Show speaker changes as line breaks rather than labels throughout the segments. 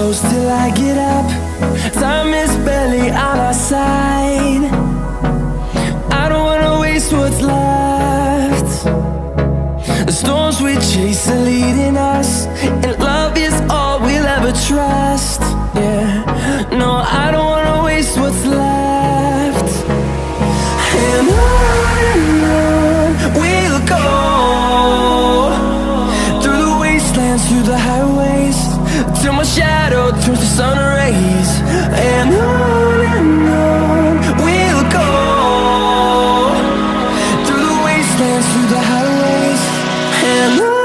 close till I get up. Time is barely on our side. I don't wanna waste what's left. The storms we chase are leading us, and love is all we'll ever trust. Yeah, no, I don't wanna waste what's left. And on we'll go, through the wastelands, through the highways, till my shadow turns to sun rays. And on we'll go, through the wastelands, through the highways, and on.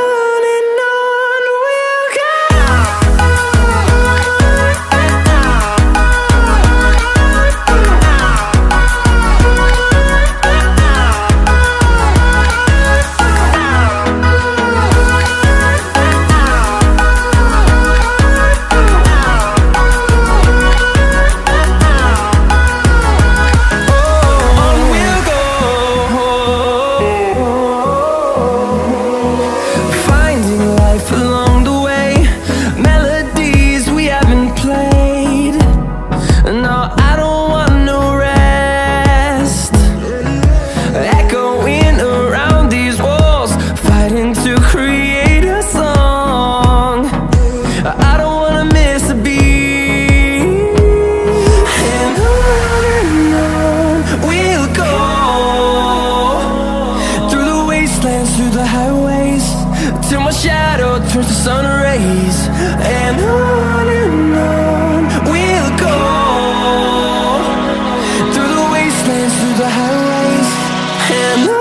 Through the highways, till my shadow turns to sun rays. And on we'll go, through the wastelands, through the highways, and on.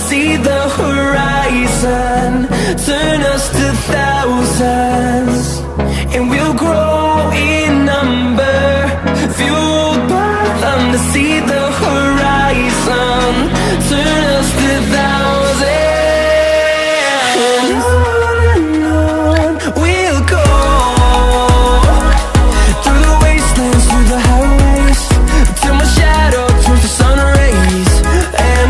See the horizon turn us to thousands, and we'll grow in number, fueled by them to see the horizon turn us to thousands. And on we'll go, through the wastelands, through the highways, till my shadow turns to sun rays. And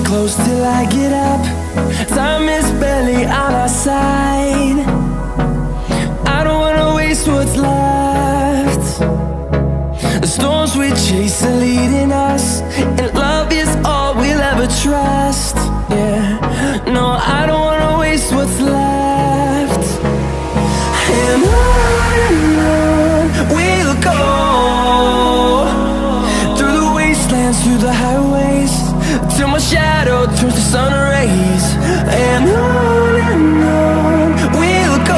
close till I get up. Time is barely on our side. I don't wanna waste what's left. The storms we chase are leading us, and love is all we'll ever trust. Yeah, no, I don't wanna waste what's left. And on we'll go, through the wastelands, through the highways, till my shadow turns to sun